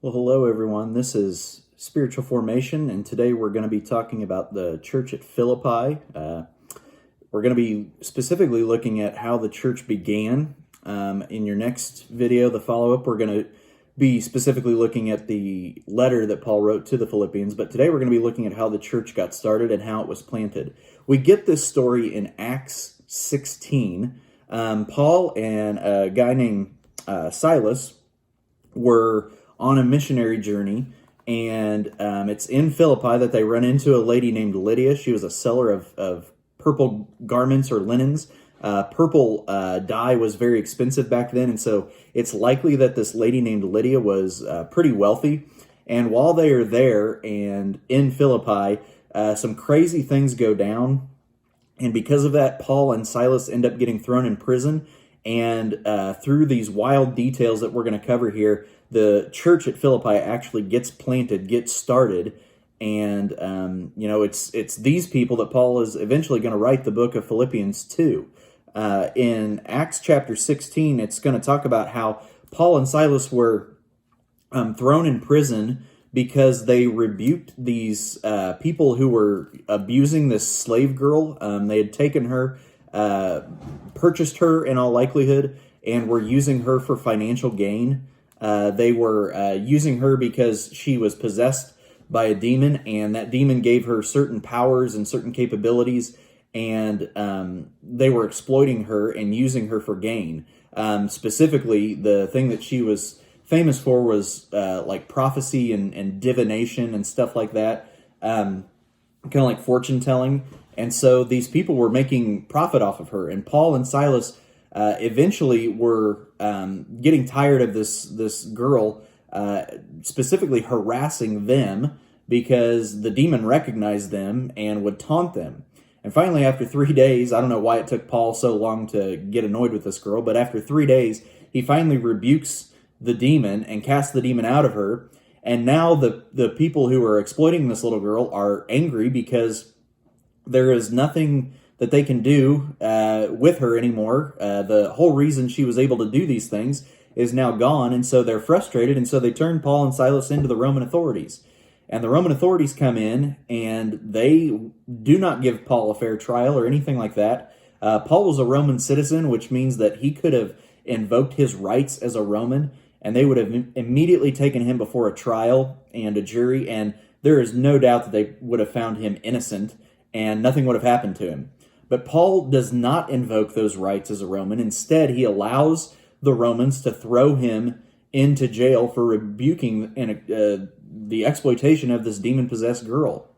Well, hello everyone. This is Spiritual Formation, and today we're going to be talking about the church at Philippi. We're going to be specifically looking at how the church began. In your next video, the follow-up, we're going to be specifically looking at the letter that Paul wrote to the Philippians, but today we're going to be looking at how the church got started and how it was planted. We get this story in Acts 16. Paul and a guy named Silas were on a missionary journey, and it's in Philippi that they run into a lady named Lydia. She was a seller of purple garments or linens. Purple dye was very expensive back then, and so it's likely that this lady named Lydia was pretty wealthy. And while they are there and in Philippi, some crazy things go down, and because of that, Paul and Silas end up getting thrown in prison. And through these wild details that we're going to cover here, the church at Philippi actually gets planted, gets started, and it's these people that Paul is eventually going to write the book of Philippians to. In Acts chapter 16, it's going to talk about how Paul and Silas were thrown in prison because they rebuked these people who were abusing this slave girl. They had taken her, purchased her in all likelihood, and were using her for financial gain. They were using her because she was possessed by a demon, and that demon gave her certain powers and certain capabilities, and they were exploiting her and using her for gain. Specifically, the thing that she was famous for was like prophecy and divination and stuff like that, kind of like fortune telling. And so these people were making profit off of her, and Paul and Silas eventually were getting tired of this girl specifically harassing them because the demon recognized them and would taunt them. And finally, after 3 days, I don't know why it took Paul so long to get annoyed with this girl, but after 3 days, he finally rebukes the demon and casts the demon out of her. And now the people who are exploiting this little girl are angry because there is nothing that they can do with her anymore. The whole reason she was able to do these things is now gone, and so they're frustrated, and so they turn Paul and Silas into the Roman authorities. And the Roman authorities come in, and they do not give Paul a fair trial or anything like that. Paul was a Roman citizen, which means that he could have invoked his rights as a Roman, and they would have immediately taken him before a trial and a jury, and there is no doubt that they would have found him innocent, and nothing would have happened to him. But Paul does not invoke those rights as a Roman. Instead, he allows the Romans to throw him into jail for rebuking the exploitation of this demon-possessed girl.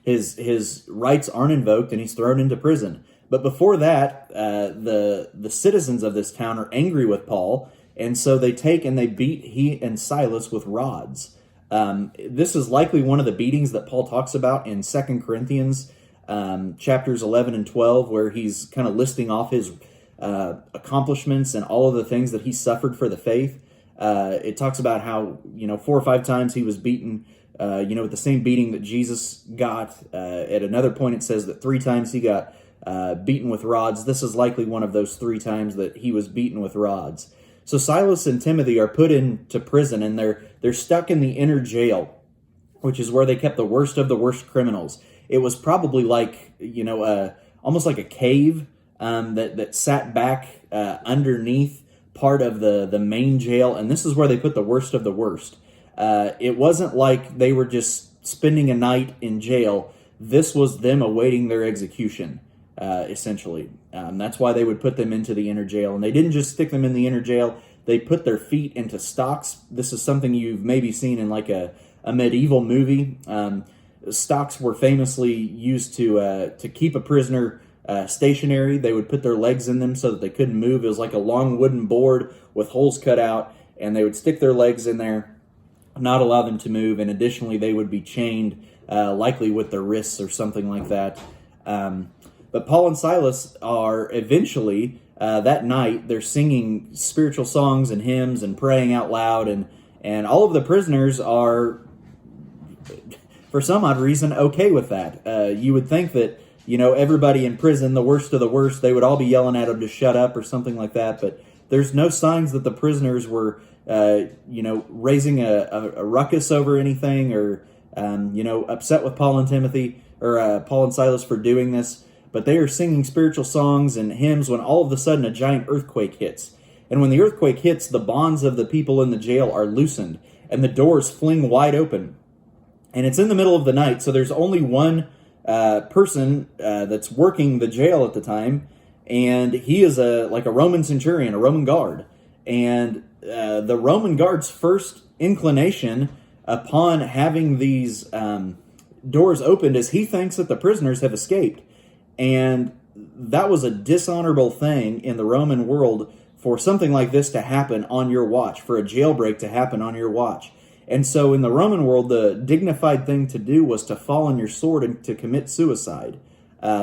His rights aren't invoked, and he's thrown into prison. But before that, the citizens of this town are angry with Paul, and so they take and they beat he and Silas with rods. This is likely one of the beatings that Paul talks about in 2 Corinthians chapters 11 and 12, where he's kind of listing off his accomplishments and all of the things that he suffered for the faith. It talks about how, 4 or 5 times he was beaten, with the same beating that Jesus got. At another point, it says that 3 times he got beaten with rods. This is likely one of those 3 times that he was beaten with rods. So Silas and Timothy are put into prison, and they're stuck in the inner jail, which is where they kept the worst of the worst criminals. It was probably like, almost like a cave that sat back underneath part of the main jail, and this is where they put the worst of the worst. It wasn't like they were just spending a night in jail. This was them awaiting their execution, essentially. That's why they would put them into the inner jail, and they didn't just stick them in the inner jail. They put their feet into stocks. This is something you've maybe seen in like a medieval movie. Stocks were famously used to keep a prisoner stationary. They would put their legs in them so that they couldn't move. It was like a long wooden board with holes cut out, and they would stick their legs in there, not allow them to move, and additionally they would be chained, likely with their wrists or something like that. But Paul and Silas are eventually, that night, they're singing spiritual songs and hymns and praying out loud, and all of the prisoners are, for some odd reason, okay with that. You would think that, everybody in prison, the worst of the worst, they would all be yelling at them to shut up or something like that, but There's no signs that the prisoners were, raising a ruckus over anything, or upset with Paul and Timothy, or Paul and Silas for doing this. But they are singing spiritual songs and hymns when all of a sudden a giant earthquake hits. And when the earthquake hits, the bonds of the people in the jail are loosened, and the doors fling wide open. And it's in the middle of the night, so there's only one person that's working the jail at the time, and he is a Roman centurion, a Roman guard. And the Roman guard's first inclination upon having these doors opened is he thinks that the prisoners have escaped. And that was a dishonorable thing in the Roman world for something like this to happen on your watch, for a jailbreak to happen on your watch. And so in the Roman world, the dignified thing to do was to fall on your sword and to commit suicide,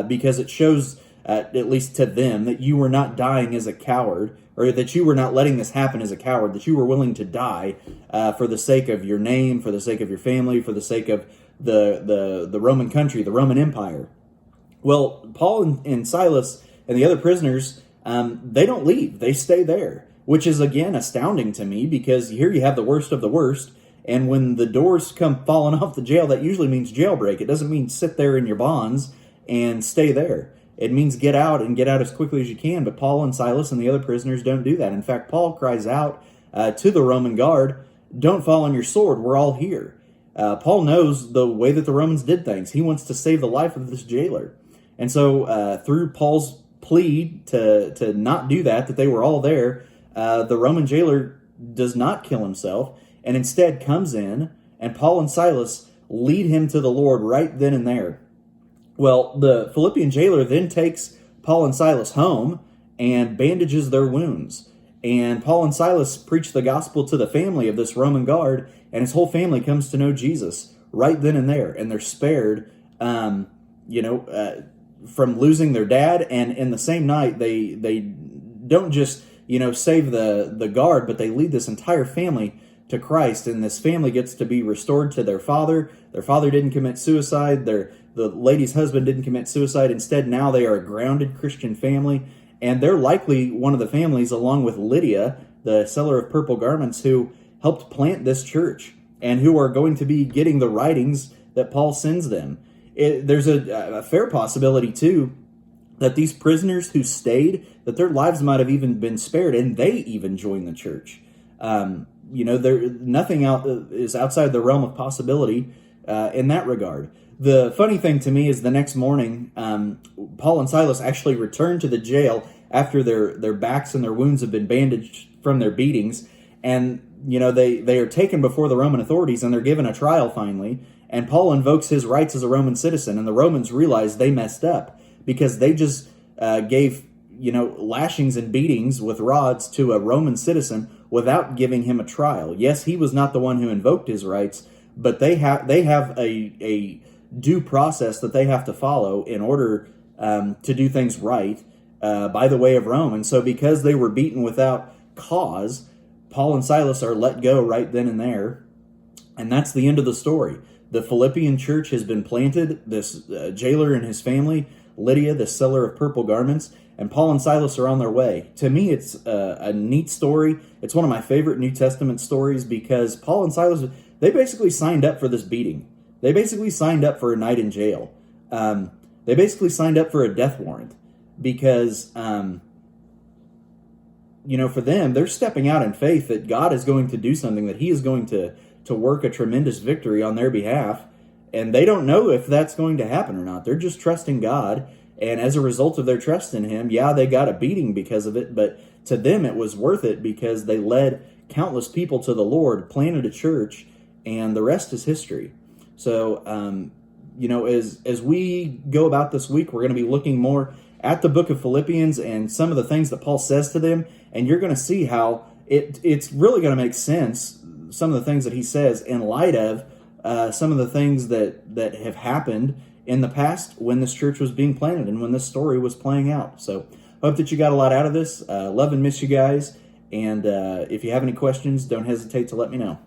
because it shows, at least to them, that you were not dying as a coward, or that you were not letting this happen as a coward, that you were willing to die for the sake of your name, for the sake of your family, for the sake of the Roman country, the Roman Empire. Well, Paul and Silas and the other prisoners, they don't leave. They stay there, which is, again, astounding to me, because here you have the worst of the worst, and when the doors come falling off the jail, that usually means jailbreak. It doesn't mean sit there in your bonds and stay there. It means get out, and get out as quickly as you can, but Paul and Silas and the other prisoners don't do that. In fact, Paul cries out to the Roman guard, "Don't fall on your sword, we're all here." Paul knows the way that the Romans did things. He wants to save the life of this jailer. And so through Paul's plea to not do that they were all there, the Roman jailer does not kill himself, and instead comes in, and Paul and Silas lead him to the Lord right then and there. Well, the Philippian jailer then takes Paul and Silas home and bandages their wounds. And Paul and Silas preach the gospel to the family of this Roman guard, and his whole family comes to know Jesus right then and there, and they're spared from losing their dad. And in the same night, they don't just save the guard, but they lead this entire family to Christ, and this family gets to be restored to their father. Their father didn't commit suicide. The lady's husband didn't commit suicide. Instead, now they are a grounded Christian family, and they're likely one of the families, along with Lydia, the seller of purple garments, who helped plant this church, and who are going to be getting the writings that Paul sends them. There's a fair possibility, too, that these prisoners who stayed, that their lives might have even been spared, and they even joined the church. Nothing is outside the realm of possibility in that regard. The funny thing to me is the next morning, Paul and Silas actually return to the jail after their backs and their wounds have been bandaged from their beatings, and they are taken before the Roman authorities, and they're given a trial finally. And Paul invokes his rights as a Roman citizen, and the Romans realize they messed up because they just gave lashings and beatings with rods to a Roman citizen without giving him a trial. Yes, he was not the one who invoked his rights, but they have a due process that they have to follow in order to do things right by the way of Rome. And so because they were beaten without cause, Paul and Silas are let go right then and there, and that's the end of the story. The Philippian church has been planted, this jailer and his family, Lydia, the seller of purple garments, and Paul and Silas are on their way. To me, it's a neat story. It's one of my favorite New Testament stories because Paul and Silas, they basically signed up for this beating. They basically signed up for a night in jail. They basically signed up for a death warrant because, for them, they're stepping out in faith that God is going to do something, that he is going to work a tremendous victory on their behalf. And they don't know if that's going to happen or not. They're just trusting God. And as a result of their trust in him, they got a beating because of it, but to them it was worth it because they led countless people to the Lord, planted a church, and the rest is history. So, as we go about this week, we're going to be looking more at the book of Philippians and some of the things that Paul says to them, and you're going to see how it's really going to make sense, some of the things that he says, in light of some of the things that have happened in the past when this church was being planted and when this story was playing out. So hope that you got a lot out of this. Love and miss you guys. And if you have any questions, don't hesitate to let me know.